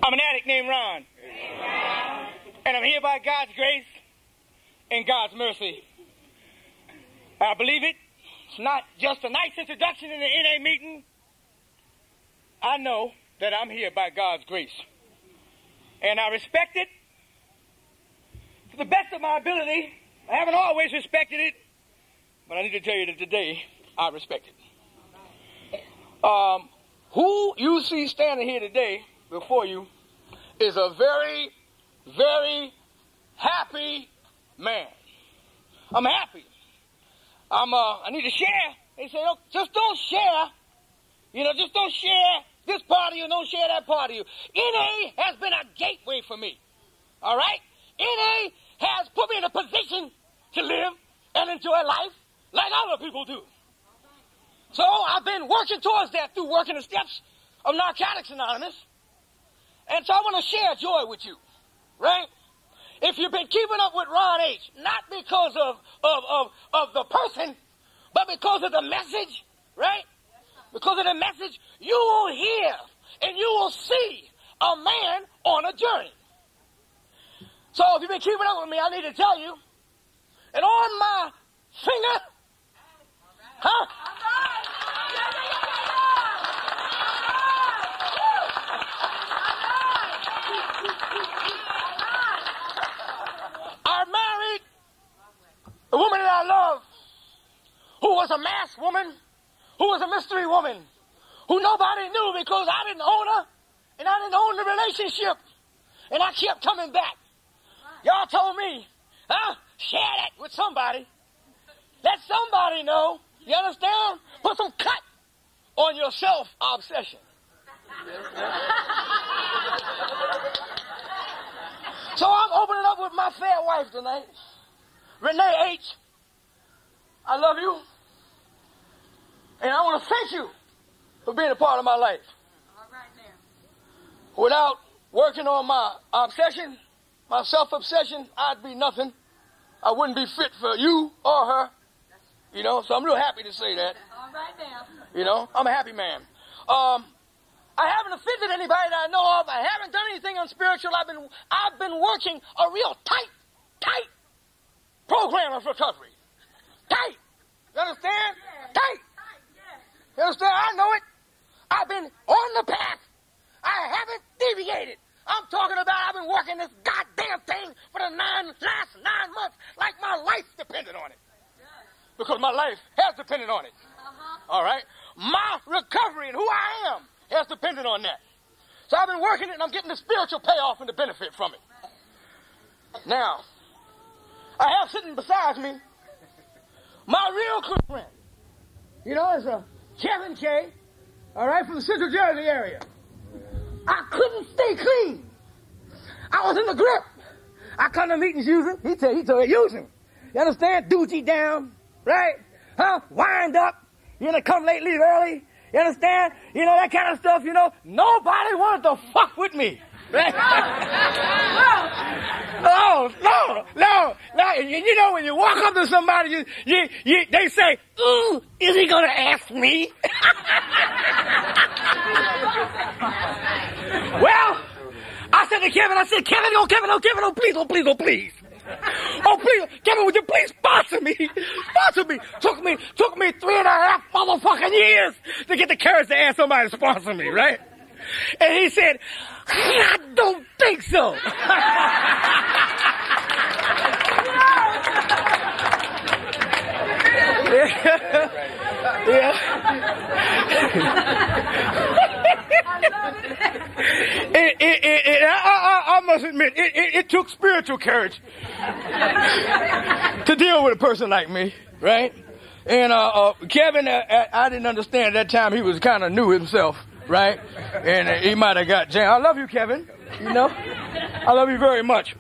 I'm an addict named Ron. And I'm here by God's grace and God's mercy. I believe it. It's not just a nice introduction in the NA meeting. I know that I'm here by God's grace. And I respect it to the best of my ability. I haven't always respected it, but I need to tell you that today I respect it. Who you see standing here today before you is a very, very happy man. I'm happy. I need to share. They say, oh, just don't share. Just don't share this part of you, don't share that part of you. NA has been a gateway for me. All right? NA has put me in a position to live and enjoy life like other people do. So I've been working towards that through working the steps of Narcotics Anonymous. And so I want to share joy with you, right? If you've been keeping up with Ron H., not because of the person, but because of the message, right? Because of the message, you will hear and you will see a man on a journey. So if you've been keeping up with me, I need to tell you, and on my finger, I married a woman that I love, who was a masked woman, who was a mystery woman, who nobody knew because I didn't own her, and I didn't own the relationship, and I kept coming back. Y'all told me, share that with somebody. Let somebody know. You understand? Put some cut on your self-obsession. So I'm opening up with my fair wife tonight, Renee H. I love you. And I want to thank you for being a part of my life. All right, now. Without working on my obsession, my self-obsession, I'd be nothing. I wouldn't be fit for you or her. So I'm real happy to say that. All right, now. I'm a happy man. I haven't offended anybody that I know of. I haven't done anything unspiritual. I've been working a real tight program of recovery. Tight. You understand? Yeah. Tight. You understand? I know it. I've been on the path. I haven't deviated. I'm talking about I've been working this goddamn thing for the last 9 months like my life depended on it. Because my life has depended on it. All right? My recovery and who I am has depended on that. So I've been working it and I'm getting the spiritual payoff and the benefit from it. Now, I have sitting beside me my real close friend. It's a Kevin K., all right, from the Central Jersey area. I couldn't stay clean. I was in the grip. I come to meetings using. He told me, use him. You understand? Doogie down, right? Wind up. Come late, leave early. You understand? That kind of stuff, Nobody wanted to fuck with me. Right? No. When you walk up to somebody, they say, ooh, is he going to ask me? Well, I said to Kevin, Kevin, oh, please. Oh, please, Kevin, would you please sponsor me? Took me 3.5 motherfucking years to get the courage to ask somebody to sponsor me, right? And he said, I don't think so. Yeah. I must admit, it took spiritual courage to deal with a person like me, right? And Kevin, I didn't understand at that time. He was kind of new himself, right? And he might have got jammed. I love you, Kevin. I love you very much.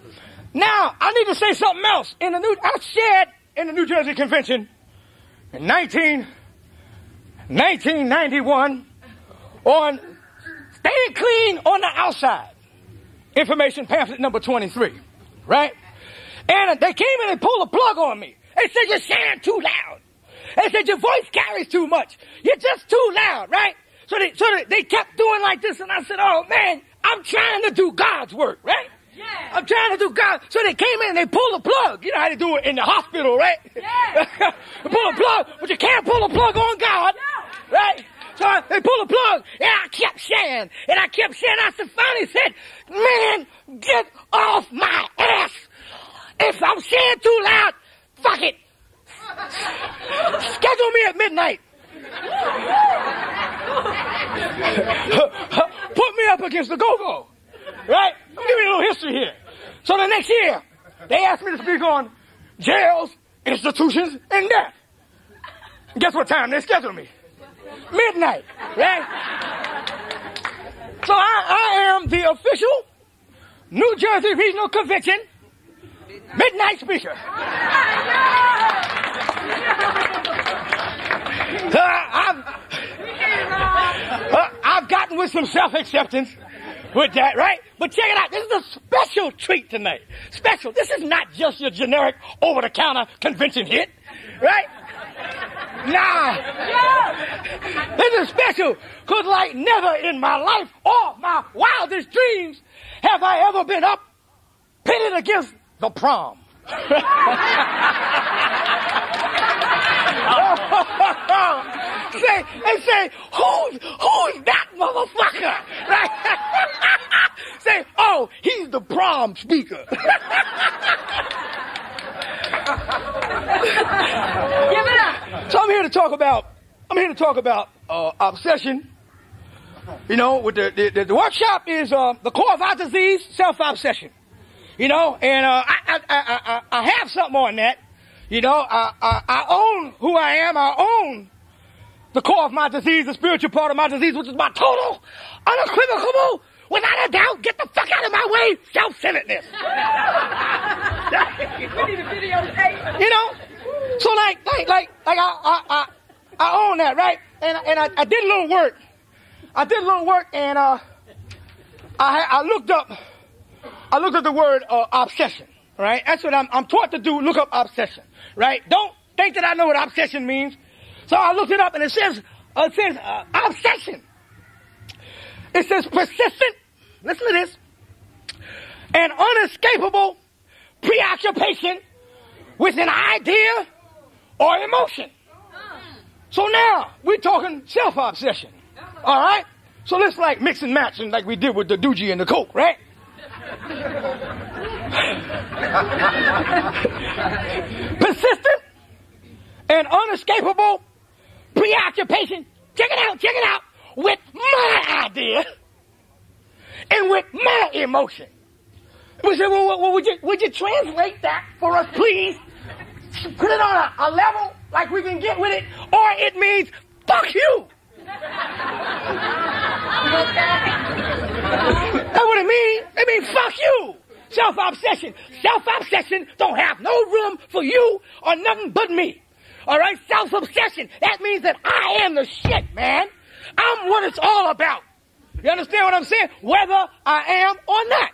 Now, I need to say something else. I shared in the New Jersey Convention in 1991 on staying clean on the outside. Information pamphlet number 23, right? And they came in and pulled a plug on me. They said, you're sharing too loud. They said, your voice carries too much. You're just too loud, right? So they kept doing like this, and I said, oh, man, I'm trying to do God's work, right? Yeah. I'm trying to do God. So they came in and they pulled the plug. You know how they do it in the hospital, right? Yeah. They pull a plug, but you can't pull a plug on God, right? So they pulled the plug, and I kept saying, I finally said, man, get off my ass. If I'm saying too loud, fuck it. Schedule me at midnight. Put me up against the go-go. Right? Let me give you a little history here. So the next year, they asked me to speak on jails, institutions, and death. And guess what time they scheduled me? Midnight. Right? So I am the official New Jersey Regional Convention midnight speaker. I've gotten with some self-acceptance with that, right? But check it out. This is a special treat tonight. Special. This is not just your generic over-the-counter convention hit, right? Nah. This is special because like never in my life or my wildest dreams have I ever been up pitted against the prom. Say, who's that motherfucker? Right? Say, oh, he's the prom speaker. Give it up. So I'm here to talk about obsession. You know, with the workshop is the core of our disease, self-obsession. You know, and I have something on that. You know, I own who I am. I own the core of my disease, the spiritual part of my disease, which is my total, unequivocal, without a doubt, get the fuck out of my way, self-centeredness. We need a videotape. You know, so like I own that, right? And I did a little work. And I looked up the word obsession, right? That's what I'm taught to do. Look up obsession, right? Don't think that I know what obsession means. So I looked it up, and it says obsession. It says persistent. Listen to this. An unescapable preoccupation with an idea or emotion. So now we're talking self-obsession. All right. So let's like mix and match, and like we did with the doogie and the coke, right? Persistent and unescapable preoccupation. Check it out. With my idea and with my emotion. We said, well, would you translate that for us, please? Put it on a level like we can get with it, or it means fuck you. That's what it means. It means fuck you. Self-obsession. Self-obsession don't have no room for you or nothing but me. All right? Self-obsession. That means that I am the shit, man. I'm what it's all about. You understand what I'm saying? Whether I am or not.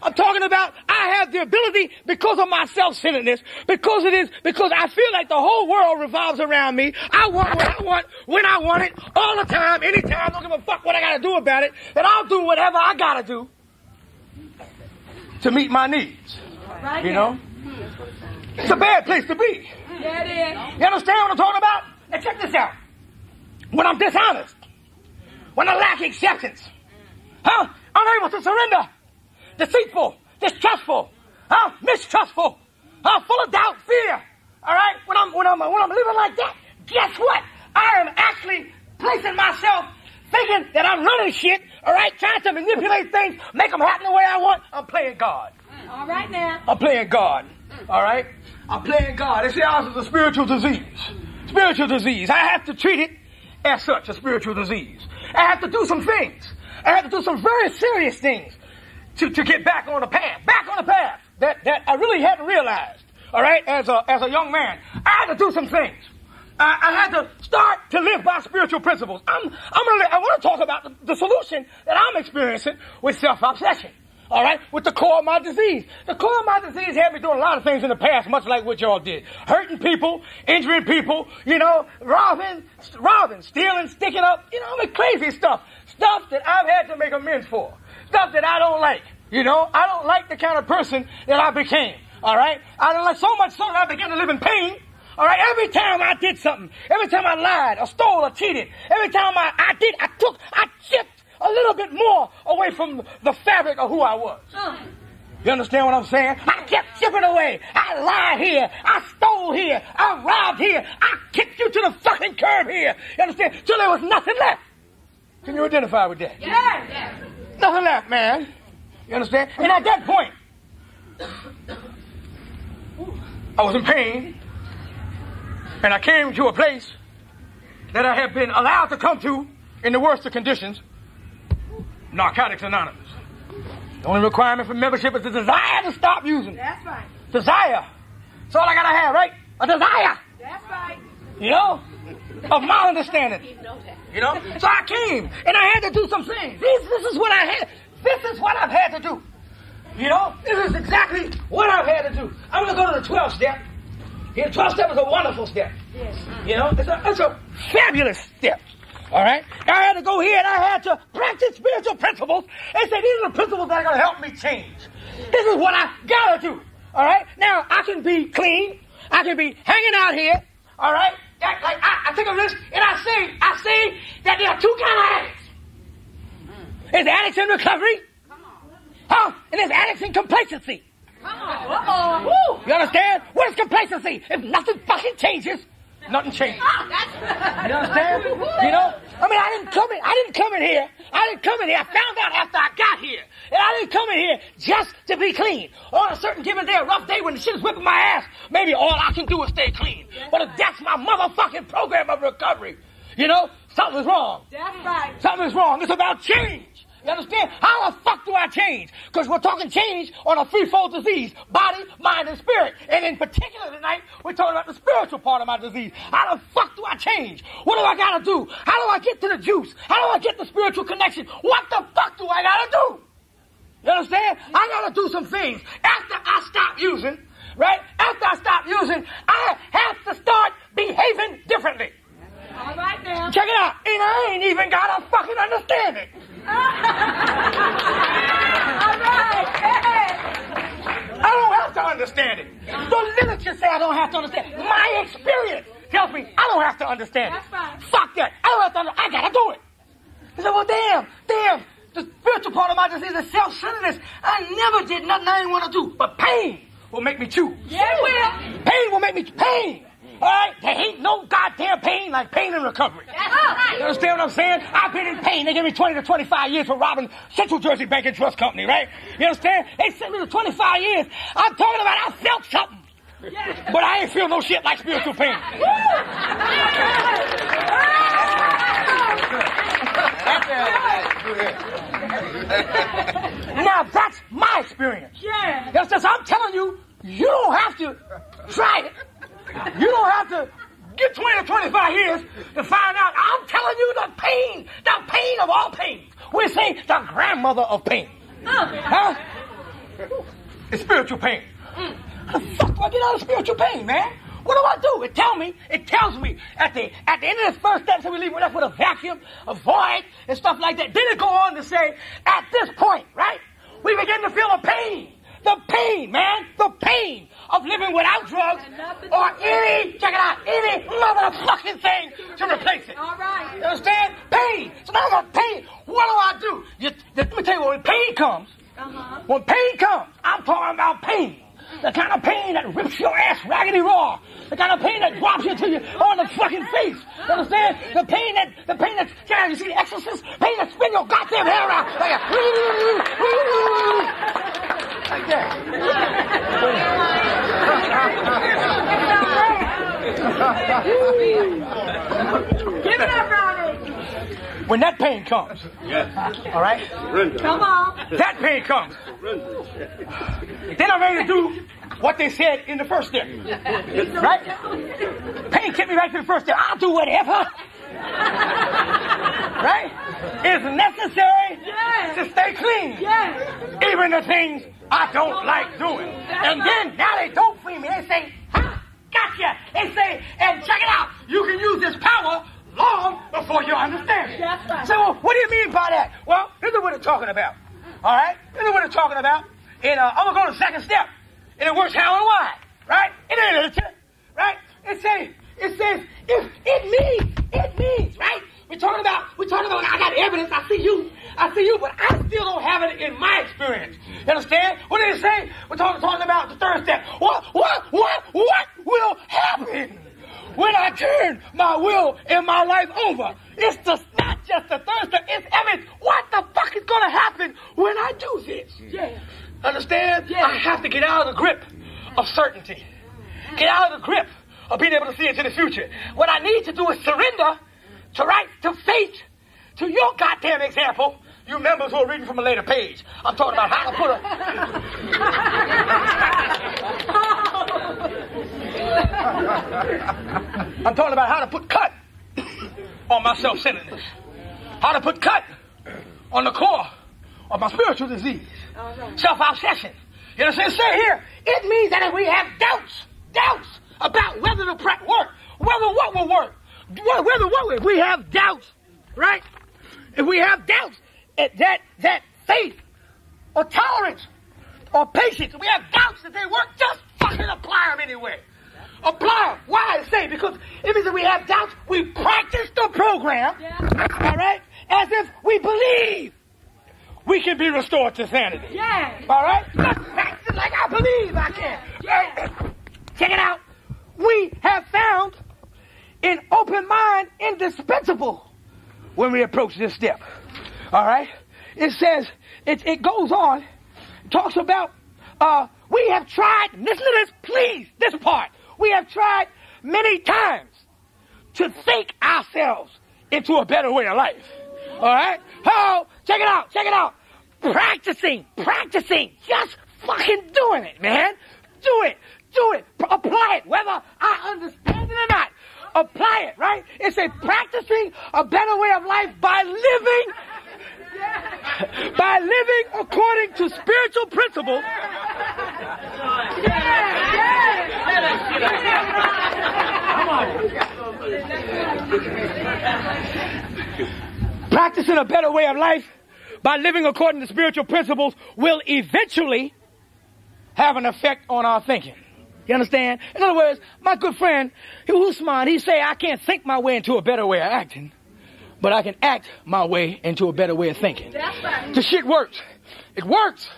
I'm talking about I have the ability because of my self-centeredness, because I feel like the whole world revolves around me. I want what I want, when I want it, all the time, anytime. Don't give a fuck what I gotta do about it. And I'll do whatever I gotta do to meet my needs. Right, you know? It's a bad place to be. Yeah, it is. You understand what I'm talking about? And check this out. When I'm dishonest, when I lack acceptance, unable to surrender, deceitful, distrustful, mistrustful, full of doubt, fear. All right, when I'm living like that, guess what? I am actually placing myself, thinking that I'm running shit. All right, trying to manipulate things, make them happen the way I want. I'm playing God. All right now. I'm playing God. All right, I'm playing God. They say ours is a spiritual disease. Spiritual disease. I have to treat it as such, a spiritual disease. I have to do some things. I have to do some very serious things to get back on the path. Back on the path that I really hadn't realized. All right, as a young man, I had to do some things. I had to start to live by spiritual principles. I want to talk about the solution that I'm experiencing with self-obsession. All right, with the core of my disease. The core of my disease had me doing a lot of things in the past, much like what y'all did. Hurting people, injuring people, you know, robbing, stealing, sticking up, you know, the crazy stuff. Stuff that I've had to make amends for. stuff that I don't like. You know, I don't like the kind of person that I became. All right? I don't like so much so that I began to live in pain. All right? Every time I did something, every time I lied or stole or cheated, every time I chipped a little bit more away from the fabric of who I was. You understand what I'm saying? I kept chipping away. I lied here. I stole here. I robbed here. I kicked you to the fucking curb here. You understand? Till there was nothing left. Can you identify with that? Yes. Nothing left, man. You understand? And at that point, I was in pain, and I came to a place that I have been allowed to come to in the worst of conditions, Narcotics Anonymous. The only requirement for membership is the desire to stop using. That's right. Desire. That's all I gotta have, right? A desire. That's right. You know? Of my understanding. You know? So I came, and I had to do some things. This is what I had. This is what I've had to do. You know? This is exactly what I've had to do. I'm going to go to the 12th step. The 12th step is a wonderful step. Yes. You know? It's a fabulous step. All right? I had to go here, and I had to practice spiritual principles and say, these are the principles that are going to help me change. This is what I got to do. All right? Now, I can be clean. I can be hanging out here. All right? I take a risk, and I say that there are two kinds of addicts. There's addicts in recovery. Huh? And there's addicts in complacency. Uh-oh. You understand? What is complacency? If nothing fucking changes, nothing changes. You understand? You know? I mean, I didn't come in here. I found out after I got here. And I didn't come in here just to be clean. On a certain given day, a rough day when the shit is whipping my ass, maybe all I can do is stay clean. But if that's my motherfucking program of recovery, you know, something's wrong. That's right. Something's wrong. It's about change. You understand? How the fuck do I change? Because we're talking change on a threefold disease. Body, mind, and spirit. And in particular tonight, we're talking about the spiritual part of my disease. How the fuck do I change? What do I gotta do? How do I get to the juice? How do I get the spiritual connection? What the fuck do I gotta do? You understand? I gotta do some things. After I stop using, right? After I stop using, I have to start behaving differently. All right now. Check it out. And I ain't even gotta fucking understand it. All right. Hey. I don't have to understand it. The literature says I don't have to understand. My experience tells me I don't have to understand it. That's right. Fuck that. I don't have to understand. I gotta do it. I said, well, damn. The spiritual part of my disease is self-centeredness. I never did nothing I didn't want to do. But pain will make me choose. Yeah, it will. Pain will make me pain. All right? There ain't no goddamn pain like pain in recovery. That's right. You understand what I'm saying? I've been in pain. They gave me 20 to 25 years for robbing Central Jersey Bank and Trust Company, right? You understand? They sent me to 25 years. I'm talking about I felt something. Yes. But I ain't feel no shit like spiritual pain. Now that's my experience. Yeah. That's just, I'm telling you, you don't have to try it. You don't have to get 20 or 25 years to find out. I'm telling you the pain of all pains. We say the grandmother of pain. Huh? It's spiritual pain. How the fuck do I get out of spiritual pain, man? What do I do? It tells me at the end of the first step, so we leave left with a vacuum, a void, and stuff like that. Then it go on to say, at this point, right, we begin to feel the pain. The pain, man, the pain of living without drugs or any motherfucking thing to replace it. All right. You understand? Pain. So now I got pain. What do I do? Let me tell you, when pain comes, I'm talking about pain. The kind of pain that rips your ass raggedy raw. The kind of pain that drops you to you on the fucking face. You understand? The pain that, you see the exorcist? Pain that spin your goddamn hair out. Like that. Give it up, Ronnie. When that pain comes, all right? Come on. That pain comes. Then I'm ready to do what they said in the first step. Right? Pain kept me right to the first step. I'll do whatever. Right? It's necessary to stay clean. Yes. Even the things I don't like doing. And then, now they don't free me. They say, ha, gotcha. They say, and check it out. You can use this power long before you understand it. That's right. So, what do you mean by that? Well, this is what it's talking about. All right? This is what it's talking about. And I'm going to go to the second step. And it works how and why. Right? Right? It says, if it means, right? We're talking about, I got evidence, I see you, but I still don't have it in my experience. You understand? What did it say? We're talking about the third step. What will happen when I turn my will and my life over? It's just not just the third step, it's evidence. What the fuck is going to happen when I do this? Yeah. Understand? Yeah. I have to get out of the grip of certainty. Get out of the grip of being able to see into the future. What I need to do is surrender to faith, to your goddamn example. You members who are reading from a later page. I'm talking about how to put I'm talking about how to put cut on my self-centeredness. How to put cut on the core of my spiritual disease. Self-obsession. You know what I'm saying? Say here, it means that if we have doubts about whether the prep work, whether what will work, whether what if we have doubts, right? If we have doubts that faith or tolerance or patience, if we have doubts that they work, just fucking apply them anyway. Apply them. Why I say? Because it means that we have doubts, we practice the program, all right, as if we believe we can be restored to sanity. Yeah. All right? Let's practice it like I believe I can. Yeah. Check it out. We have found an open mind indispensable when we approach this step. All right? It says, it goes on, talks about, we have tried, listen to this, please, this part. We have tried many times to think ourselves into a better way of life. All right? Oh, check it out. Practicing, just fucking doing it, man. Do it. Apply it, whether I understand it or not. Apply it, right? It's a practicing a better way of life by living according to spiritual principles. Practicing a better way of life by living according to spiritual principles will eventually have an effect on our thinking. You understand? In other words, my good friend, Usman, he say, I can't think my way into a better way of acting, but I can act my way into a better way of thinking. That's right. The shit works. It works.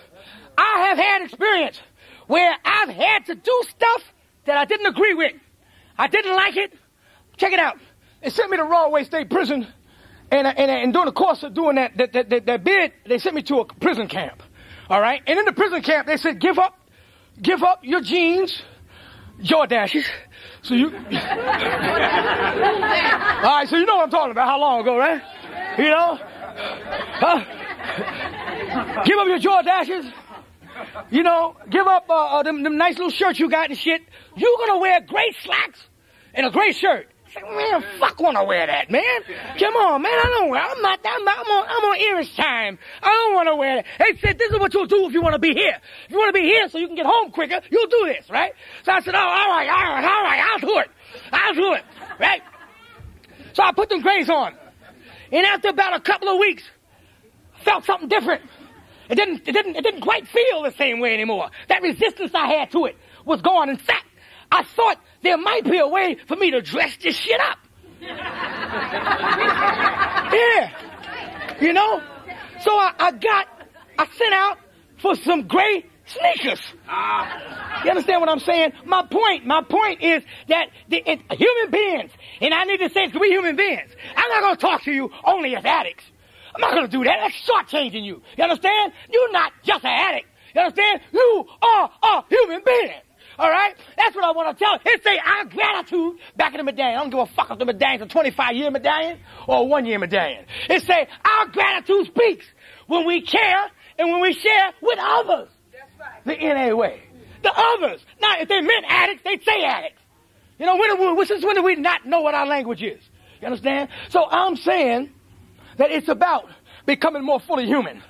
I have had experience where I've had to do stuff that I didn't agree with. I didn't like it. Check it out. They sent me to Rawway State Prison, and during the course of doing that bid, they sent me to a prison camp. All right? And in the prison camp, they said, give up your jeans, Jordashes. So you, all right, so you know what I'm talking about, how long ago, right? You know? Give up your Jordashes. You know, give up them nice little shirts you got and shit. You're gonna wear gray slacks and a gray shirt. Man, fuck wanna wear that, man. Come on, man, I'm on Irish time. I don't wanna wear that. They said, this is what you'll do if you wanna be here. If you wanna be here so you can get home quicker, you'll do this, right? So I said, oh, all right, I'll do it, right? So I put them grays on. And after about a couple of weeks, I felt something different. It didn't quite feel the same way anymore. That resistance I had to it was gone. In fact, I thought there might be a way for me to dress this shit up. Yeah. You know? So I sent out for some gray sneakers. You understand what I'm saying? My point is that human beings, and I need to say it to we human beings, I'm not going to talk to you only as addicts. I'm not going to do that. That's shortchanging you. You understand? You're not just an addict. You understand? You are a human being. All right? That's what I want to tell you. It say our gratitude back in the medallion. I don't give a fuck if the medallion's a 25-year medallion or a 1-year medallion. It say our gratitude speaks when we care and when we share with others. That's right. The NA way. The others. Now, if they meant addicts, they'd say addicts. You know, since when do we not know what our language is? You understand? So I'm saying that it's about becoming more fully human.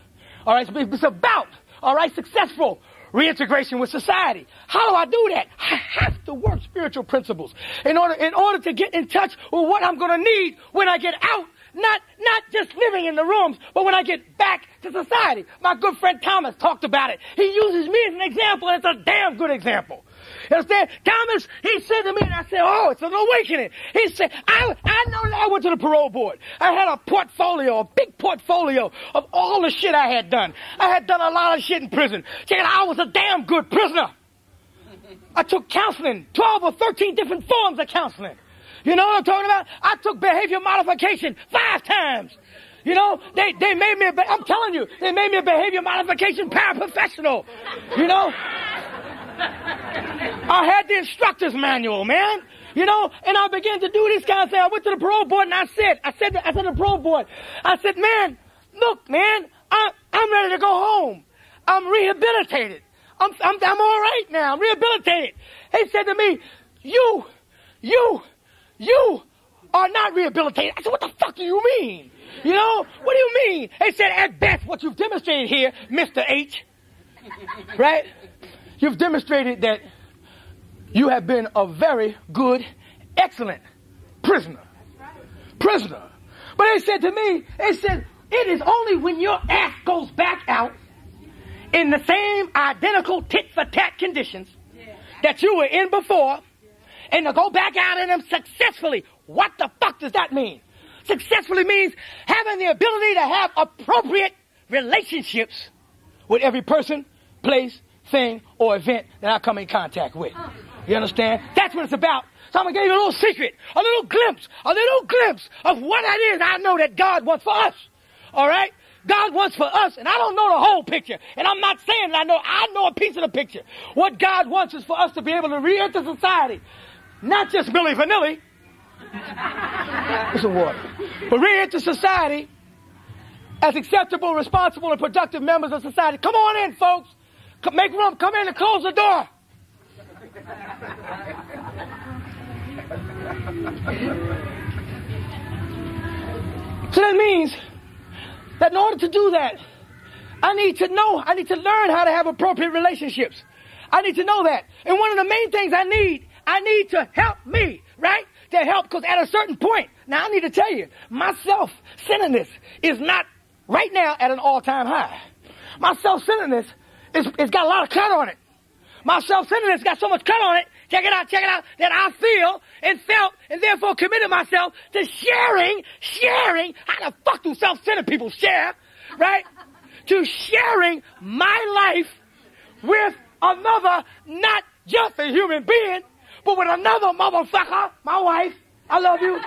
All right? It's about, all right, successful reintegration with society. How do I do that? I have to work spiritual principles in order to get in touch with what I'm going to need when I get out not just living in the rooms, but when I get back to society. My good friend Thomas talked about it. He uses me as an example, and it's a damn good example. You understand? Thomas, he said to me, and I said, oh, it's an awakening. He said, I know that I went to the parole board. I had a portfolio, a big portfolio of all the shit I had done. I had done a lot of shit in prison. Check it out, I was a damn good prisoner. I took counseling, 12 or 13 different forms of counseling. You know what I'm talking about? I took behavior modification 5 times. You know, they made me, I'm telling you, they made me a behavior modification paraprofessional. You know? I had the instructor's manual, man. You know, and I began to do this kind of thing. I went to the parole board and I said to the parole board, I said, man, look, man, I'm ready to go home. I'm rehabilitated. I'm all right now. I'm rehabilitated. He said to me, you are not rehabilitated. I said, what the fuck do you mean? You know, what do you mean? He said, at best, what you've demonstrated here, Mr. H, right? You've demonstrated that you have been a very good, excellent prisoner. Prisoner. But they said to me, they said, it is only when your ass goes back out in the same identical tit-for-tat conditions that you were in before, and to go back out in them successfully. What the fuck does that mean? Successfully means having the ability to have appropriate relationships with every person, place, thing, or event that I come in contact with. You understand? That's what it's about. So I'm going to give you a little secret, a little glimpse of what that is I know that God wants for us. All right? God wants for us, and I don't know the whole picture, and I'm not saying that I know a piece of the picture. What God wants is for us to be able to re-enter society, not just Milli Vanilli, it's a water, but re-enter society as acceptable, responsible, and productive members of society. Come on in, folks. Make room. Come in and close the door. So that means that in order to do that, I need to learn how to have appropriate relationships. I need to know that. And one of the main things I need to help me, right? To help, because at a certain point, now I need to tell you, my self-centeredness is not right now at an all-time high. My self-centeredness it's got a lot of cut on it. My self-centeredness got so much cut on it, check it out, that I feel and felt and therefore committed myself to sharing, how the fuck do self-centered people share, right? To sharing my life with another, not just a human being, but with another motherfucker, my wife. I love you.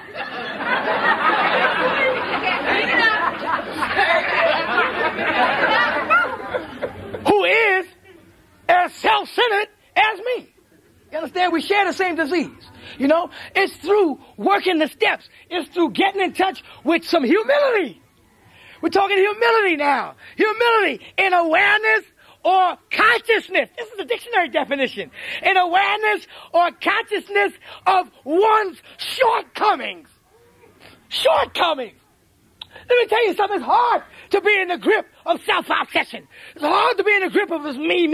Who is as self-centered as me. You understand? We share the same disease. You know, it's through working the steps. It's through getting in touch with some humility. We're talking humility now. Humility in awareness or consciousness. This is the dictionary definition. In awareness or consciousness of one's shortcomings. Shortcomings. Let me tell you something. It's hard to be in the grip of self-obsession. It's hard to be in the grip of this me,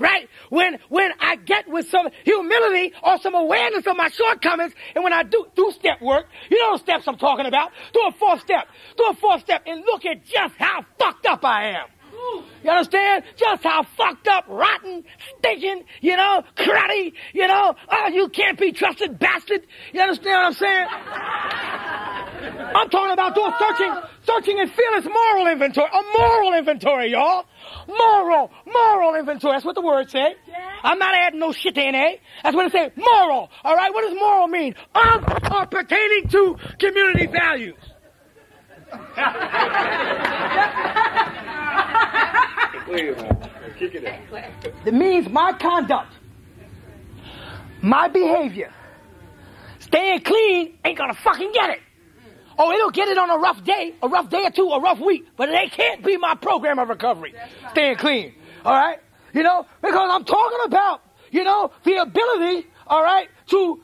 right? When I get with some humility or some awareness of my shortcomings, and when I do step work, you know the steps I'm talking about. Do a fourth step, and look at just how fucked up I am. You understand? Just how fucked up, rotten, stinking, you know, cruddy, you know, oh, you can't be trusted bastard. You understand what I'm saying? I'm talking about doing searching and fearless moral inventory. A moral inventory, y'all. Moral inventory. That's what the word say. I'm not adding no shit to NA. That's what it says. Moral. All right? What does moral mean? Of or pertaining to community values. It means my conduct, my behavior, staying clean ain't gonna fucking get it. Oh, it'll get it on a rough day or two, a rough week, but it can't be my program of recovery. Staying clean, all right? You know, because I'm talking about, you know, the ability, all right, to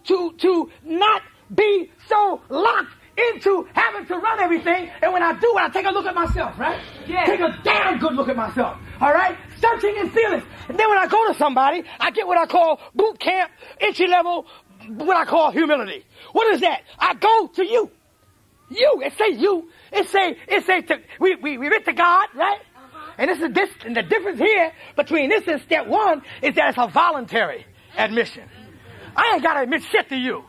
not be so locked into having to run everything, and when I do it, I take a look at myself, right? Yeah. Take a damn good look at myself, all right? Searching and feeling. And then when I go to somebody, I get what I call boot camp, entry level, what I call humility. What is that? I go to you. you. It say you. It say we admit to God, right? And and the difference here between this and step one is that it's a voluntary admission. I ain't got to admit shit to you.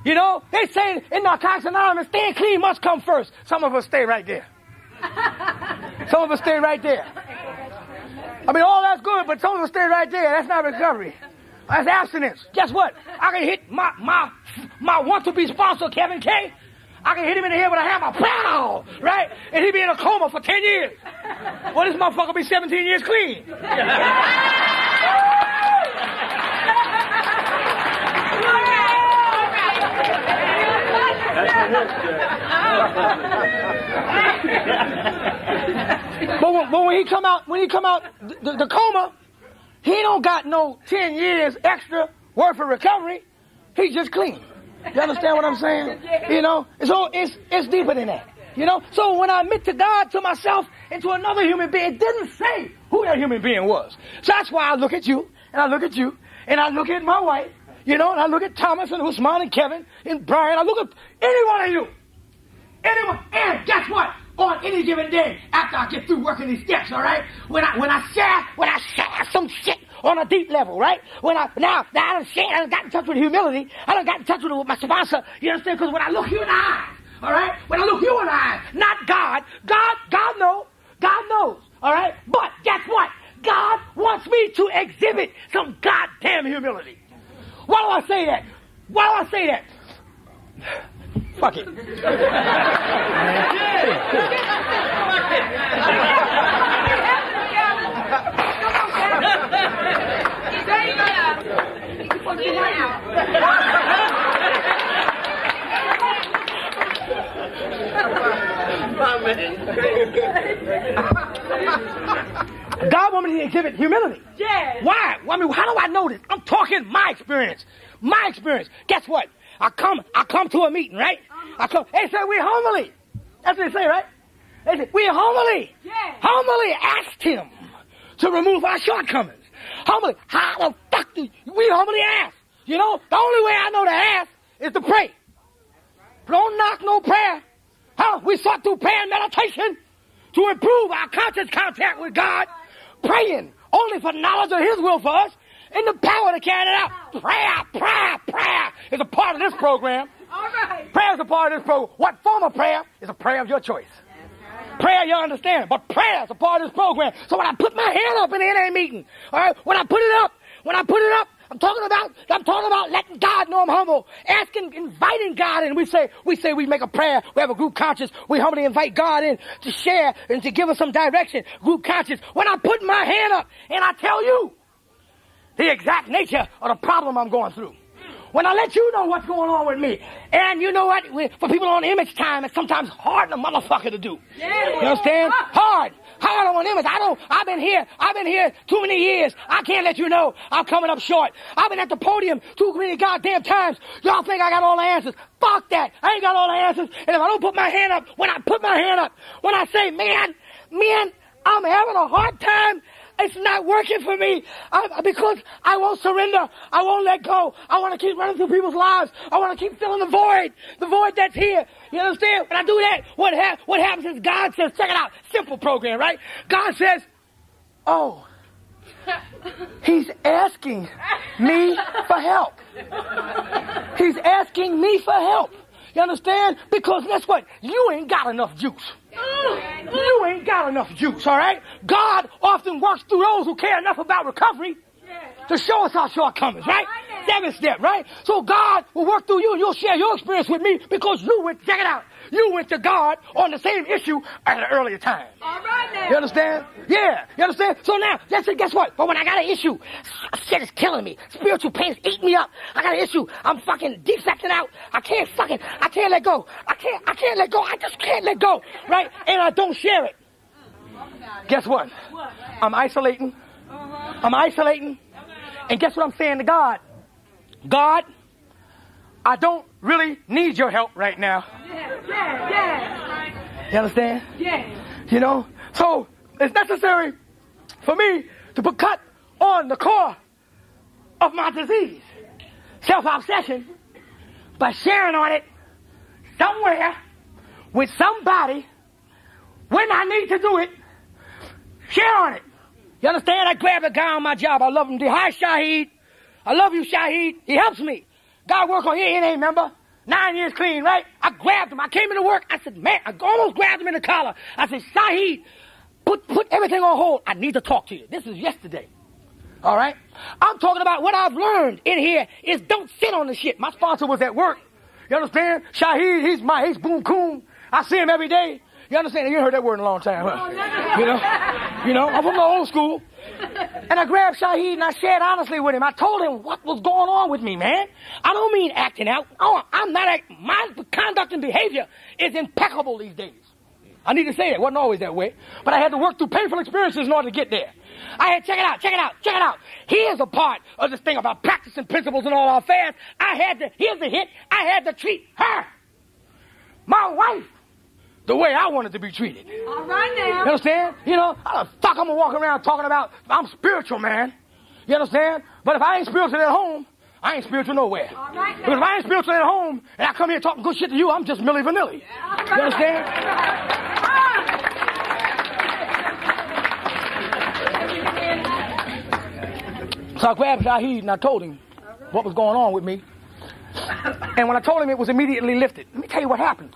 You know, they say in Narcotics Anonymous, staying clean must come first. Some of us stay right there. Some of us stay right there. I mean, all that's good, but some of us stay right there. That's not recovery. That's abstinence. Guess what? I can hit my want-to-be sponsor, Kevin K. I can hit him in the head with a hammer. Pow! Right? And he'd be in a coma for 10 years. Well, this motherfucker be 17 years clean. But when he come out, the coma, he don't got no 10 years extra worth of recovery. He's just clean. You understand what I'm saying? You know, it's deeper than that. You know, so when I admit to God, to myself, and to another human being, it didn't say who that human being was. So that's why I look at you, and I look at you, and I look at my wife, you know, and I look at Thomas and Usman and Kevin and Brian. I look at any one of you. Anyone. And guess what? On any given day, after I get through working these steps, all right? When I share some shit on a deep level, right? Now I done got in touch with humility. I done got in touch with my sponsor. You understand? Because when I look you in the eyes, all right? When I look you in the eyes, not God. God knows. God knows, all right? But guess what? God wants me to exhibit some goddamn humility. Why do I say that? Why do I say that? Fuck it. God wants me to exhibit humility. Yes. Why? I mean, how do I know this? I'm talking my experience. My experience. Guess what? I come to a meeting, right? They say we humbly. That's what they say, right? They say we humbly asked him to remove our shortcomings. Humbly. How the fuck do we humbly ask? You know, the only way I know to ask is to pray. Don't knock no prayer. Huh? We sought through prayer and meditation to improve our conscious contact with God, praying only for knowledge of his will for us and the power to carry it out. Prayer is a part of this program. All right. Prayer is a part of this program. What form of prayer is a prayer of your choice. Prayer, you understand, but prayer is a part of this program. So when I put my hand up in the NA meeting, all right, when I put it up, I'm talking about letting God know I'm humble, asking, inviting God in. We say we make a prayer. We have a group conscience. We humbly invite God in to share and to give us some direction. Group conscience. When I put my hand up and I tell you the exact nature of the problem I'm going through. When I let you know what's going on with me. And you know what? For people on image time, it's sometimes hard on a motherfucker to do. Yeah. You understand? Hard on image. I've been here too many years. I can't let you know I'm coming up short. I've been at the podium too many goddamn times. Y'all think I got all the answers. Fuck that. I ain't got all the answers. And if I don't put my hand up, when I say, man, I'm having a hard time, it's not working for me because I won't surrender. I won't let go. I want to keep running through people's lives. I want to keep filling the void that's here. You understand? When I do that, what happens is God says, check it out, simple program, right? God says, oh, he's asking me for help. He's asking me for help. You understand? Because guess what? You ain't got enough juice. You ain't got enough juice, all right? God often works through those who care enough about recovery to show us our shortcomings, right? 7 step, right? So God will work through you and you'll share your experience with me because check it out, you went to God on the same issue at an earlier time. All right now. You understand? Yeah, you understand? So now, guess what? But when I got an issue, shit is killing me. Spiritual pain is eating me up. I got an issue. I'm fucking defecting out. I can't let go. I can't let go. I just can't let go, right? And I don't share it. Guess what? I'm isolating. And guess what I'm saying to God? God, I don't really need your help right now. Yeah. You understand? Yeah. You know? So it's necessary for me to put cut on the core of my disease, self-obsession, by sharing on it somewhere with somebody when I need to do it, share on it. You understand? I grab a guy on my job. I love him. Hi, Shahid. I love you, Shahid. He helps me. God work on here. He ain't member. 9 years clean, right? I grabbed him. I came into work. I said, man, I almost grabbed him in the collar. I said, Shahid, put everything on hold. I need to talk to you. This is yesterday. All right? I'm talking about what I've learned in here is don't sit on the shit. My sponsor was at work. You understand? Shahid, he's boom coon. I see him every day. You understand? You ain't heard that word in a long time, huh? You know, I'm from the old school. And I grabbed Shahid and I shared honestly with him. I told him what was going on with me, man. I don't mean acting out. Oh, I'm not acting. My conduct and behavior is impeccable these days. I need to say it. It wasn't always that way. But I had to work through painful experiences in order to get there. I had, check it out. Here's a part of this thing about practicing principles in all our affairs. Here's the hit. I had to treat her, my wife, the way I wanted to be treated. All right now. You understand? You know, how the fuck I'm gonna walk around talking about I'm spiritual, man. You understand? But if I ain't spiritual at home, I ain't spiritual nowhere. All right now. Because if I ain't spiritual at home and I come here talking good shit to you, I'm just Milli Vanilli. Yeah. You understand? So I grabbed Shahid and I told him what was going on with me. And when I told him, it was immediately lifted. Let me tell you what happened.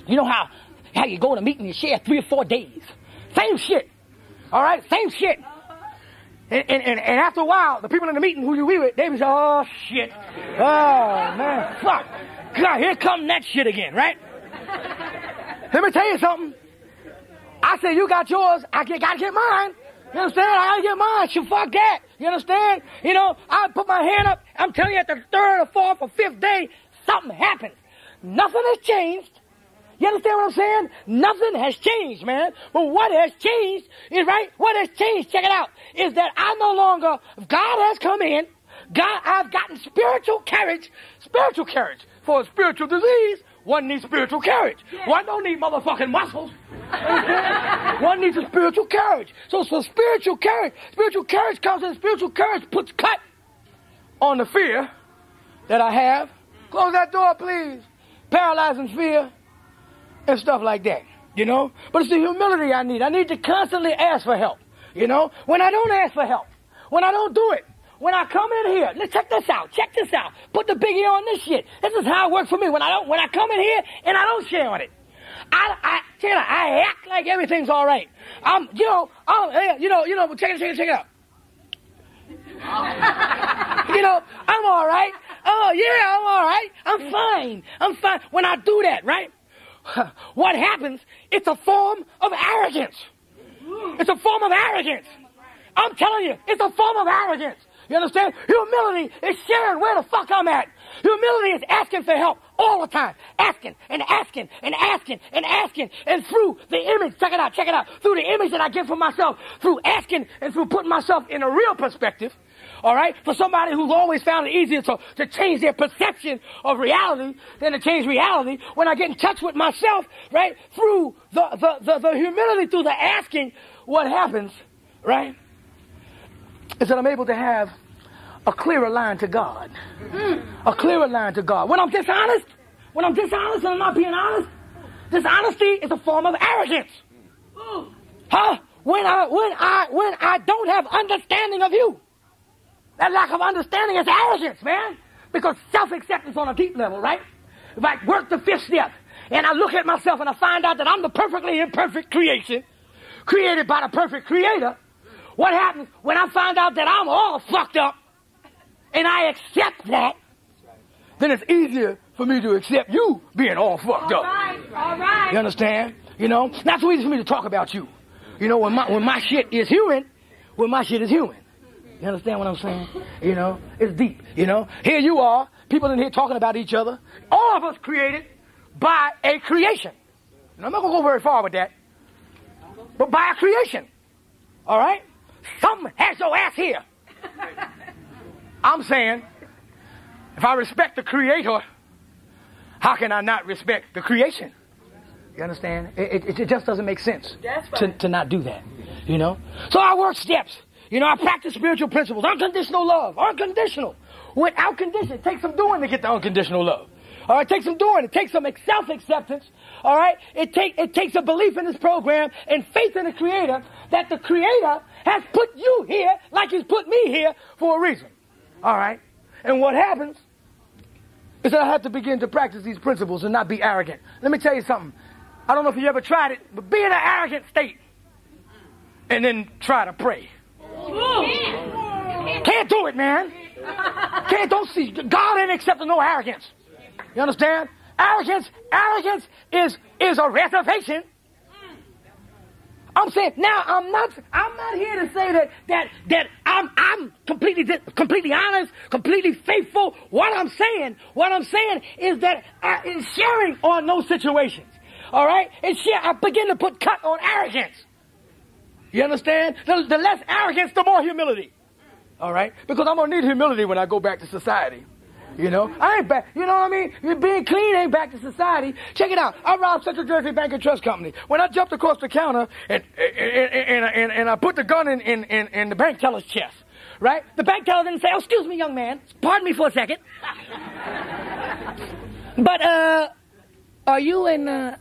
You know how you go to a meeting and you share 3 or 4 days. Same shit. All right? Same shit. And after a while, the people in the meeting who you be with, they be say, oh, shit. Oh, man. Fuck. God, here come that shit again, right? Let me tell you something. I say, you got yours. I gotta get mine. You understand? I gotta get mine. So fuck that. You understand? You know, I put my hand up. I'm telling you, at the 3rd or 4th or 5th day, something happens. Nothing has changed. You understand what I'm saying? Nothing has changed, man. But what has changed is, right? What has changed, check it out, is that I no longer, God has come in. I've gotten spiritual courage. For a spiritual disease, one needs spiritual courage. Yeah. One don't need motherfucking muscles. One needs a spiritual courage. So spiritual courage comes in. Spiritual courage puts cut on the fear that I have. Close that door, please. Paralyzing fear and stuff like that, you know. But it's the humility I need. I need to constantly ask for help, you know. When I don't ask for help, when I don't do it, when I come in here, let's check this out. Put the biggie on this shit. This is how it works for me. When I come in here and I don't share on it, I act like everything's all right. Check it out. You know, I'm all right. Oh yeah, I'm all right. I'm fine. When I do that, right? What happens? It's a form of arrogance. I'm telling you, it's a form of arrogance. You understand? Humility is sharing where the fuck I'm at. Humility is asking for help all the time. Asking. And through the image, check it out. Through the image that I get for myself, through asking and through putting myself in a real perspective, all right? For somebody who's always found it easier to change their perception of reality than to change reality, when I get in touch with myself, right? Through the humility, through the asking, what happens, right? Is that I'm able to have a clearer line to God. A clearer line to God. When I'm dishonest and I'm not being honest, dishonesty is a form of arrogance. Huh? When I don't have understanding of you, that lack of understanding is arrogance, man. Because self-acceptance on a deep level, right? If I work the 5th step and I look at myself and I find out that I'm the perfectly imperfect creation, created by the perfect creator, what happens when I find out that I'm all fucked up and I accept that, then it's easier for me to accept you being all fucked up. All right. You understand? You know, not so easy for me to talk about you. You know, when my shit is human, You understand what I'm saying? You know, it's deep, you know. Here you are, people in here talking about each other. All of us created by a creation. And I'm not going to go very far with that. But by a creation. All right? Something has your ass here. I'm saying, if I respect the creator, how can I not respect the creation? You understand? It just doesn't make sense to not do that, you know? So I work steps. You know, I practice spiritual principles. Unconditional love. Unconditional. Without condition. It takes some doing to get the unconditional love. All right, it takes some doing. It takes some self-acceptance. All right, it takes a belief in this program and faith in the Creator, that the Creator has put you here like He's put me here for a reason. All right, and what happens is that I have to begin to practice these principles and not be arrogant. Let me tell you something. I don't know if you ever tried it, but be in an arrogant state and then try to pray. Can't do it, man. Don't see. God ain't accepting no arrogance. You understand? Arrogance is a reservation. I'm saying now. I'm not here to say that I'm completely honest, completely faithful. What I'm saying is that in sharing on those situations, all right, I begin to put cut on arrogance. You understand? The less arrogance, the more humility. All right, because I'm gonna need humility when I go back to society. You know, I ain't back. You know what I mean? Being clean ain't back to society. Check it out. I robbed Central Jersey Bank and Trust Company. When I jumped across the counter and I put the gun in the bank teller's chest, right? The bank teller didn't say, "Oh, excuse me, young man. Pardon me for a second." But are you an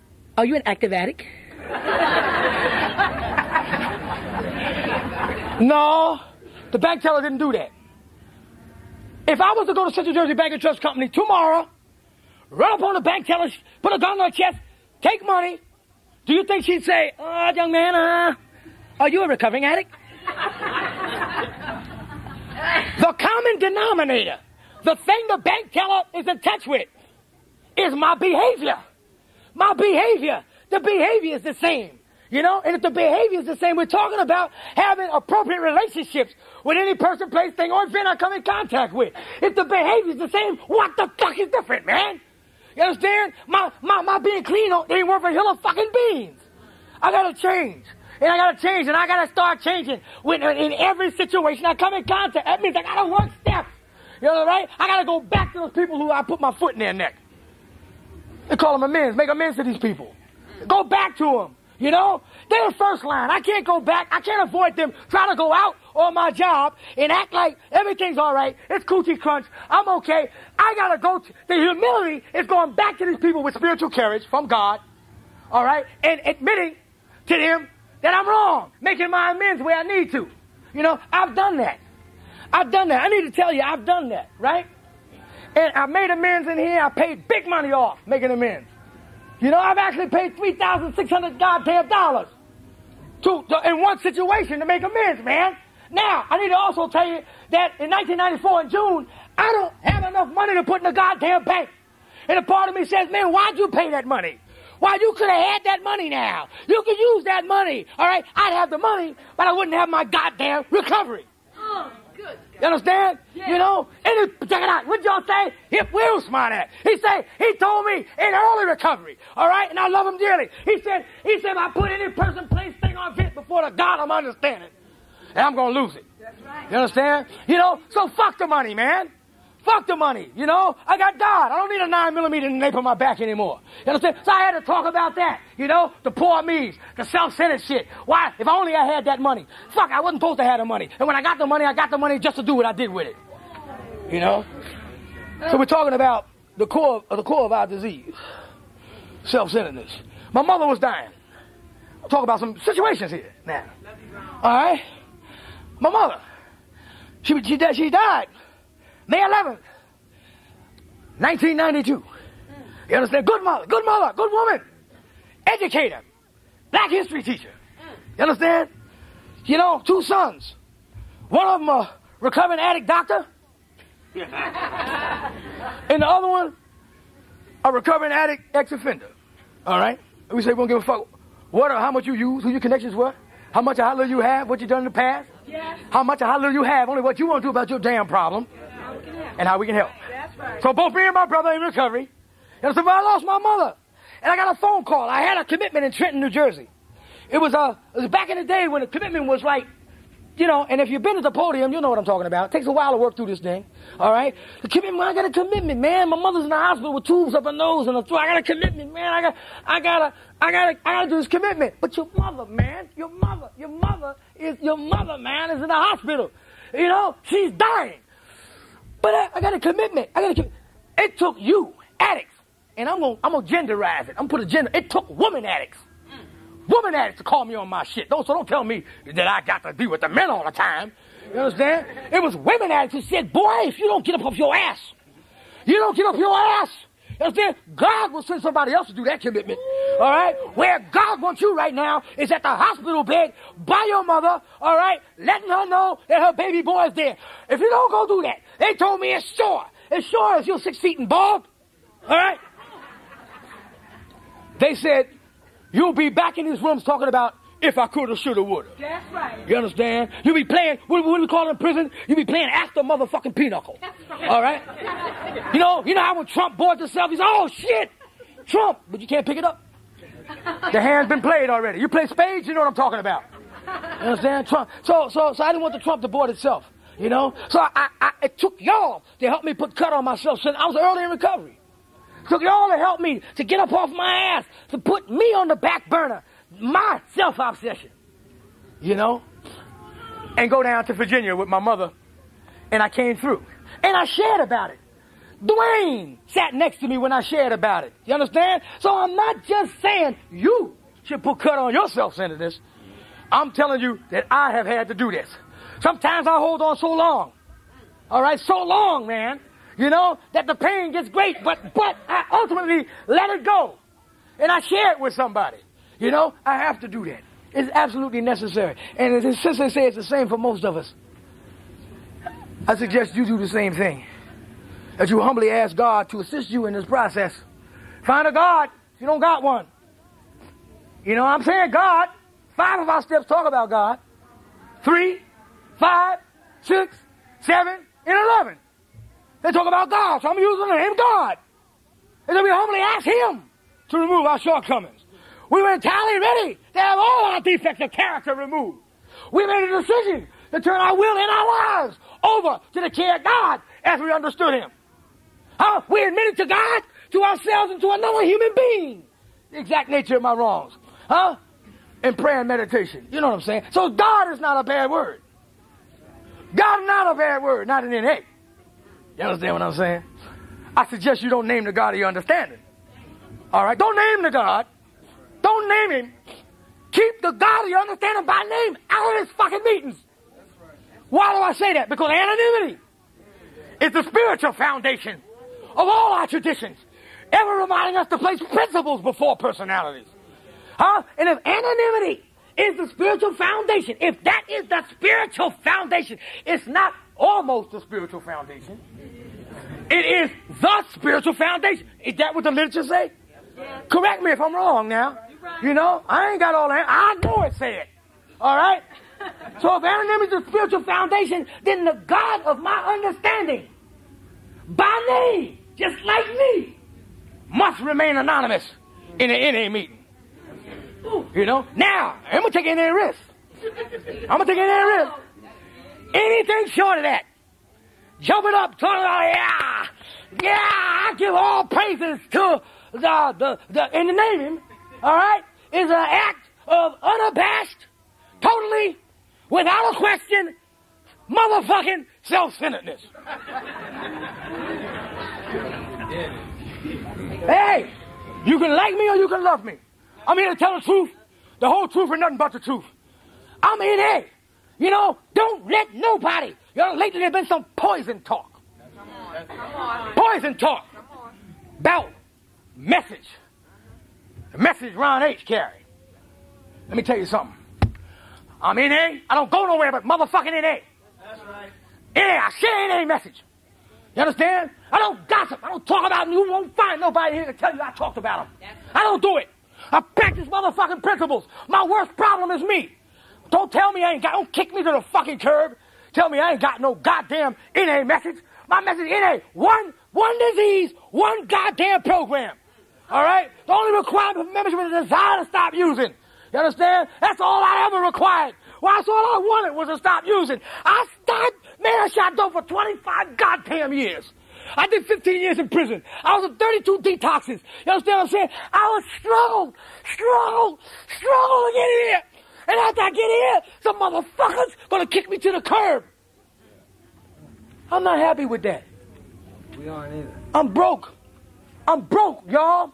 active addict? No, the bank teller didn't do that. If I was to go to Central Jersey Bank and Trust Company tomorrow, run up on the bank teller, put a gun on her chest, take money, do you think she'd say, "Oh, young man, are you a recovering addict?" The common denominator, the thing the bank teller is in touch with, is my behavior. My behavior. The behavior is the same. You know, and if the behavior is the same, we're talking about having appropriate relationships with any person, place, thing, or event I come in contact with. If the behavior is the same, what the fuck is different, man? You understand? My being clean ain't worth a hill of fucking beans. I gotta change. And I gotta start changing in every situation I come in contact. That means I gotta work steps. You know, right? I gotta go back to those people who I put my foot in their neck. They call them amends. Make amends to these people. Go back to them. You know, they're the first line. I can't go back. I can't avoid them trying to go out on my job and act like everything's all right. It's coochie crunch. I'm okay. I got to go. The humility is going back to these people with spiritual courage from God, all right, and admitting to them that I'm wrong, making my amends where I need to. You know, I've done that. I need to tell you, I've done that, right? And I made amends in here. I paid big money off making amends. You know, I've actually paid $3,600 goddamn dollars in one situation to make amends, man. Now, I need to also tell you that in 1994 in June, I don't have enough money to put in the goddamn bank. And a part of me says, man, why'd you pay that money? Why, you could have had that money now. You could use that money, all right? I'd have the money, but I wouldn't have my goddamn recovery. Oh, good. You understand? Yeah. You know? And check it out. What'd y'all say? Hip Will smart at. He told me in early recovery. All right? And I love him dearly. He said, I put any person, place, thing on fit before the God I'm understanding. And I'm going to lose it. That's right. You understand? You know? So fuck the money, man. Fuck the money, you know? I got God. I don't need a 9mm in the nape of my back anymore. You understand? So I had to talk about that, you know? The poor me's, the self-centered shit. Why? If only I had that money. Fuck, I wasn't supposed to have the money. And when I got the money just to do what I did with it. You know? So we're talking about the core of our disease. Self-centeredness. My mother was dying. I'll talk about some situations here now. All right? My mother. She died May 11th, 1992. You understand? Good mother, good woman, educator, black history teacher. You understand? You know, 2 sons. One of them a recovering addict doctor. And the other one, a recovering addict ex-offender. All right? And we say we don't give a fuck what or how much you use, who your connections were, how much or how little you have, what you done in the past. Yes. How much or how little you have, only what you want to do about your damn problem. And how we can help. That's right. So both me and my brother in recovery. And so I lost my mother. And I got a phone call. I had a commitment in Trenton, New Jersey. It was back in the day when the commitment was like, you know, and if you've been at the podium, you know what I'm talking about. It takes a while to work through this thing. All right? The commitment, I got a commitment, man. My mother's in the hospital with tubes up her nose and a throat. I got a commitment, man. I gotta do this commitment. But your mother, man, your mother, man, is in the hospital. You know, she's dying. But I got a commitment. It took you, addicts, and I'm gonna genderize it. I'm gonna put a gender. It took woman addicts to call me on my shit. So don't tell me that I got to deal with the men all the time. You understand? It was women addicts who said, boy, if you don't get up off your ass, you understand? God will send somebody else to do that commitment. All right? Where God wants you right now is at the hospital bed by your mother, all right, letting her know that her baby boy is there. If you don't go do that, they told me it's sure as you're 6 feet and bald, all right? They said, you'll be back in these rooms talking about if I coulda, shoulda, woulda. That's right. You understand? You'll be playing, what do we call it in prison? You'll be playing after motherfucking pinochle. All right? You know how when Trump boards himself, he's, oh, shit, Trump, but you can't pick it up. The hand's been played already. You play spades, you know what I'm talking about. You understand? Trump. So I didn't want the Trump to board itself, you know? So it took y'all to help me put cut on myself since I was early in recovery. It took y'all to help me to get up off my ass, to put me on the back burner, my self-obsession, you know? And go down to Virginia with my mother, and I came through. And I shared about it. Dwayne sat next to me when I shared about it. You understand? So I'm not just saying you should put cut on your self-centeredness. I'm telling you that I have had to do this. Sometimes I hold on so long. All right? So long, man. You know, that the pain gets great, but I ultimately let it go. And I share it with somebody. You know, I have to do that. It's absolutely necessary. And as his sister says, it's the same for most of us. I suggest you do the same thing. That you humbly ask God to assist you in this process. Find a God if you don't got one. You know what I'm saying? God. 5 of our steps talk about God. 3, 5, 6, 7, and 11. They talk about God, so I'm using the name God. And then we humbly ask Him to remove our shortcomings. We were entirely ready to have all our defects of character removed. We made a decision to turn our will and our lives over to the care of God as we understood Him. We admitted to God, to ourselves, and to another human being the exact nature of my wrongs. In prayer and meditation. You know what I'm saying? So God is not a bad word. God is not a bad word, not an NA. You understand what I'm saying? I suggest you don't name the God of your understanding. All right? Don't name the God. Don't name Him. Keep the God of your understanding by name out of His fucking meetings. Why do I say that? Because anonymity is the spiritual foundation of all our traditions, ever reminding us to place principles before personalities. And if anonymity is the spiritual foundation, if that is the spiritual foundation, it's not almost the spiritual foundation. It is the spiritual foundation. Is that what the literature say? Yeah. Correct me if I'm wrong now. Right. You know, I ain't got all that. I know it said. All right? So if anonymity is the spiritual foundation, then the God of my understanding, by name, just like me, must remain anonymous in an NA meeting. You know? Now, I'm going to take any risk. Anything short of that. Jumping up, talking about, I give all praises to and to name Him, all right, is an act of unabashed, totally, without a question, motherfucking self-centeredness. Hey, you can like me or you can love me. I'm here to tell the truth, the whole truth and nothing but the truth. I'm in there. You know, don't let nobody. You know, lately there's been some poison talk. Poison talk. Balt. Message. The message Ron H. carried. Let me tell you something. I'm NA. I don't go nowhere but motherfucking NA. That's right. NA. I share NA message. You understand? I don't gossip. I don't talk about them. You won't find nobody here to tell you I talked about them. I don't do it. I practice motherfucking principles. My worst problem is me. Don't tell me I ain't got, don't kick me to the fucking curb. Tell me I ain't got no goddamn NA message. My message is NA. One disease, one goddamn program. All right? The only requirement for membership is a desire to stop using. You understand? That's all I ever required. Well, that's all I wanted was to stop using. I shot dope for 25 goddamn years. I did 15 years in prison. I was in 32 detoxes. You understand what I'm saying? I was struggle to get here. And after I get here, some motherfuckers gonna kick me to the curb. I'm not happy with that. We aren't either. I'm broke. I'm broke, y'all.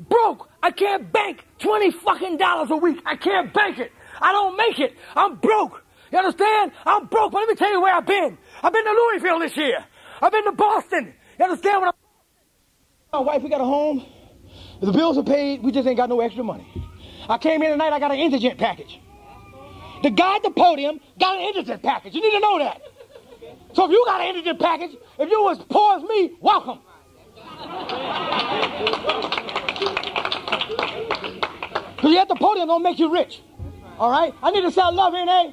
Broke. I can't bank $20 fucking a week. I can't bank it. I don't make it. I'm broke. You understand? I'm broke. But let me tell you where I've been. I've been to Louisville this year. I've been to Boston. You understand what my wife, we got a home. The bills are paid. We just ain't got no extra money. I came in tonight. I got an indigent package. The guy at the podium got an indigent package. You need to know that. So if you got an indigent package, if you was poor as me, welcome. Because you at the podium don't make you rich. All right? I need to say I love NA.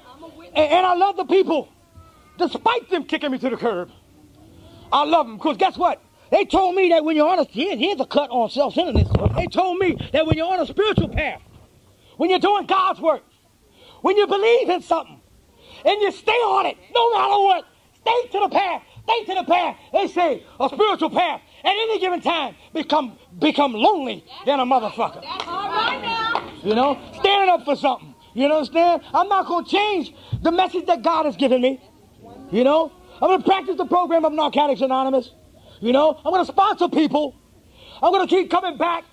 And I love the people. Despite them kicking me to the curb. I love them. Because guess what? They told me that when you're on a... Here's a cut on self-centeredness. They told me that when you're on a spiritual path, when you're doing God's work, when you believe in something, and you stay on it, no matter what, stay to the path. Stay to the path. They say a spiritual path at any given time become lonely than a motherfucker. That's all right now. You know, standing up for something. You understand? I'm not going to change the message that God has given me. You know, I'm going to practice the program of Narcotics Anonymous. You know, I'm going to sponsor people. I'm going to keep coming back.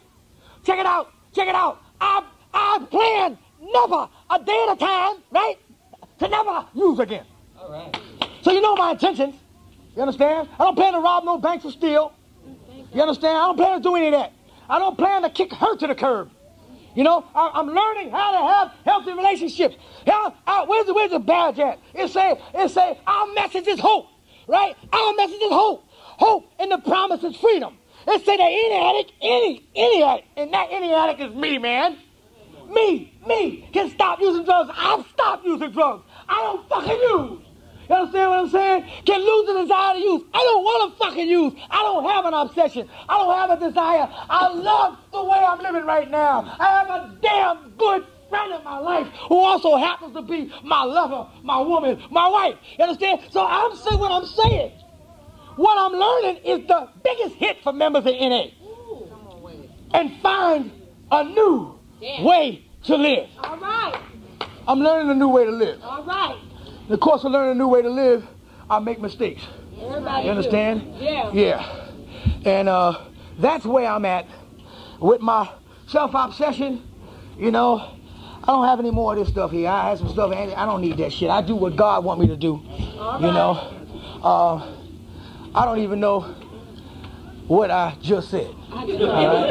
Check it out. Check it out. I plan never a day at a time, right? To never use again. All right. So you know my intentions. You understand? I don't plan to rob no banks or steal. You understand? I don't plan to do any of that. I don't plan to kick her to the curb. You know, I'm learning how to have healthy relationships. Where's the badge at? It say our message is hope, right? Our message is hope. Hope in the promise is freedom. It say that any addict, and that any addict is me, man. Me can stop using drugs. I've stopped using drugs. I don't fucking use. You understand what I'm saying? Can lose the desire to use. I don't want to fucking use. I don't have an obsession. I don't have a desire. I love the way I'm living right now. I have a damn good friend in my life who also happens to be my lover, my woman, my wife. You understand? So I'm saying what I'm saying. What I'm learning is the biggest hit for members of NA. And find a new way to live. All right. I'm learning a new way to live. All right. In the course of learning a new way to live, I make mistakes. Everybody You understand? do. Yeah. Yeah. And that's where I'm at with my self-obsession. You know, I don't have any more of this stuff here. I have some stuff, I don't need that shit. I do what God wants me to do. All you right. know, I don't even know what I just said. I do. It was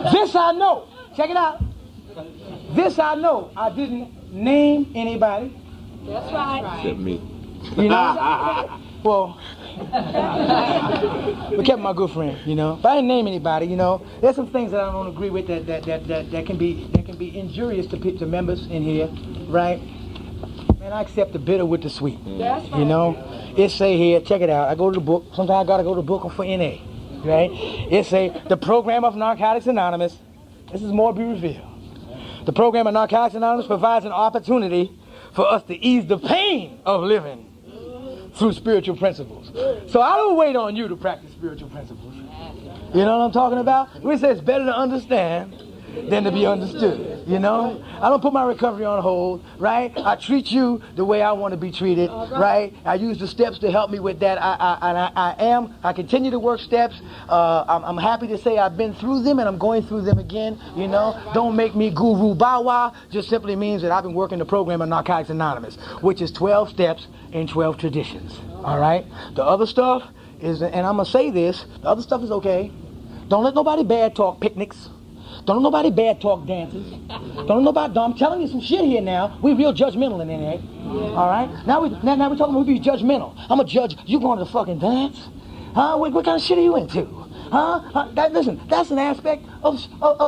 good. This I know. Check it out. This I know. I didn't name anybody. That's right. Except me. You know? Well, but kept my good friend, you know. But I didn't name anybody, you know. There's some things that I don't agree with that can be injurious to members in here, right? And I accept the bitter with the sweet. That's right. You know? It say here, check it out. I go to the book. Sometimes I gotta go to the book for NA. Right? It say the program of Narcotics Anonymous. This is more to be revealed. The program of Narcotics Anonymous provides an opportunity for us to ease the pain of living through spiritual principles. So I don't wait on you to practice spiritual principles. You know what I'm talking about? We say it's better to understand than to be understood. You know? I don't put my recovery on hold, right? I treat you the way I want to be treated, right? I use the steps to help me with that. I continue to work steps. I'm happy to say I've been through them and I'm going through them again, you know? Don't make me guru bow wow. Just simply means that I've been working the program of Narcotics Anonymous, which is 12 steps and 12 traditions, all right? The other stuff is, and I'm going to say this, the other stuff is okay. Don't let nobody bad talk picnics. Don't let nobody bad talk dances. Don't let nobody. I'm telling you some shit here now. We real judgmental in NA. Yeah. All right. Now we're talking about we be judgmental. I'm a judge. You going to the fucking dance? Huh? What kind of shit are you into? Huh? Listen. That's an aspect of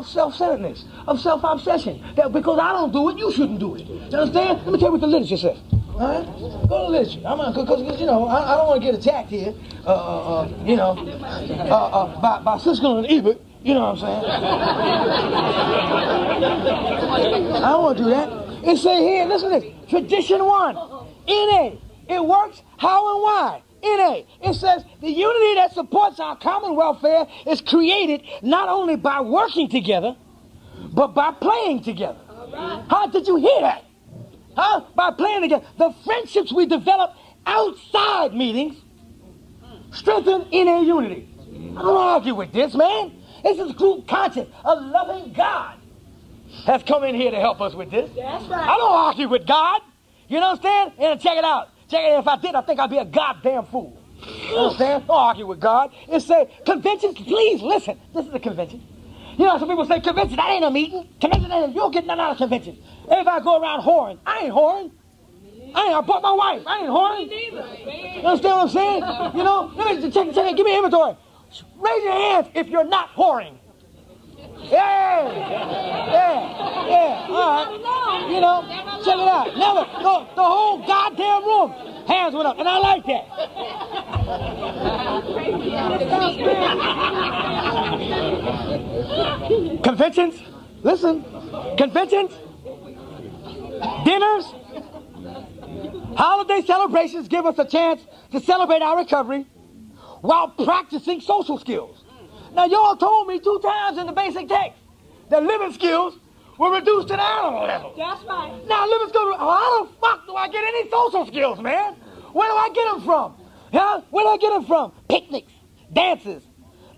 self-centeredness, of self-obsession. That because I don't do it, you shouldn't do it. You understand? Let me tell you what the literature says. All right? Go to the literature. Because you know I don't want to get attacked here. You know, by Siskel and Ebert. You know what I'm saying? I don't want to do that. It say here, listen to this. Tradition 1. NA. It works how and why. NA. It says the unity that supports our common welfare is created not only by working together, but by playing together. Right. How did you hear that? Huh? By playing together. The friendships we develop outside meetings strengthen NA unity. I don't argue with this, man. This is group conscience. A loving God has come in here to help us with this. That's right. I don't argue with God. You understand? And check it out. Check it out. If I did, I think I'd be a goddamn fool. You understand? Don't argue with God. It say, conventions, please listen. This is a convention. You know, some people say, convention, that ain't a meeting. Convention ain't, you don't get nothing out of convention. Everybody go around whoring. I ain't whoring. I bought my wife. I ain't whoring. You understand what I'm saying? You know, let me check it. Give me inventory. Raise your hands if you're not whoring. Yeah. All right. You know, check it out. Never. The whole goddamn room. Hands went up, and I like that. Conventions. Listen. Conventions. Dinners. Holiday celebrations give us a chance to celebrate our recovery while practicing social skills. Now, y'all told me 2 times in the basic text that living skills were reduced to the animal level. That's right. Now, living skills, how the fuck do I get any social skills, man? Where do I get them from? Huh? Where do I get them from? Picnics, dances,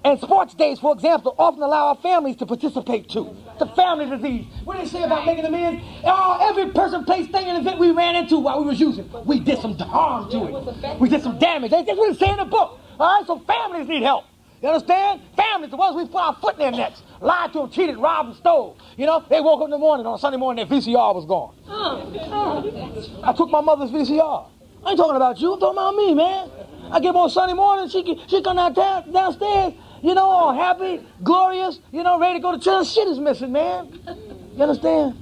and sports days, for example, often allow our families to participate too. It's a family disease. What do they say about making amends? Every person, place, thing, and event we ran into while we was using, we did some harm to it. We did some damage. That's what it say in the book. All right, so families need help. You understand? Families, the ones we put our foot in their necks, lied to them, cheated, robbed, and stole. You know, they woke up in the morning, on Sunday morning, their VCR was gone. I took my mother's VCR. I ain't talking about you, I'm talking about me, man. I get up on Sunday morning, she come downstairs, you know, all happy, glorious, you know, ready to go to church. Shit is missing, man. You understand?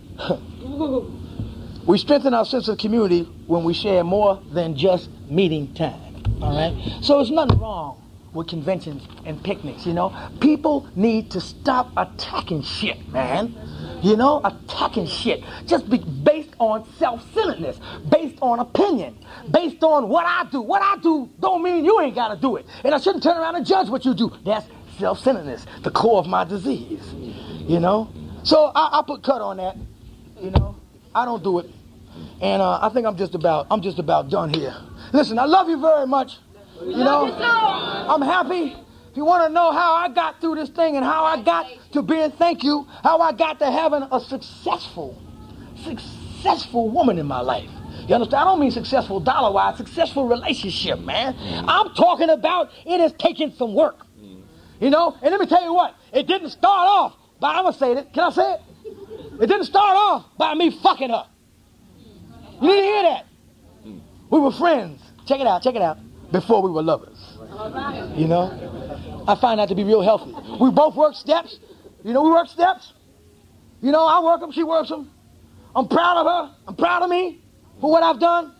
We strengthen our sense of community when we share more than just meeting time, all right? So there's nothing wrong with conventions and picnics, you know? People need to stop attacking shit, man. You know, attacking shit. Just based on self-centeredness, based on opinion, based on what I do. What I do don't mean you ain't got to do it. And I shouldn't turn around and judge what you do. That's self-centeredness, the core of my disease, you know? So I put cut on that, you know? I don't do it. And I think I'm just about done here. Listen, I love you very much. You know, I'm happy. If you want to know how I got through this thing and how I got to being, thank you, how I got to having a successful woman in my life. You understand? I don't mean successful dollar-wise, successful relationship, man. I'm talking about it has taken some work. You know, and let me tell you what, it didn't start off by, I'm going to say it, can I say it? It didn't start off by me fucking her. You didn't hear that? We were friends. Check it out. Before we were lovers. You know? I find that to be real healthy. We both work steps. You know, we work steps. You know, I work them, she works them. I'm proud of her. I'm proud of me for what I've done.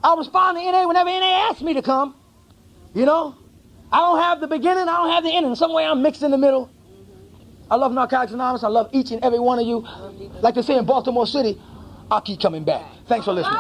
I'll respond to NA whenever NA asks me to come. You know? I don't have the beginning, I don't have the ending. In some way, I'm mixed in the middle. I love Narcotics Anonymous. I love each and every one of you. Like they say in Baltimore City, I'll keep coming back. Thanks for listening.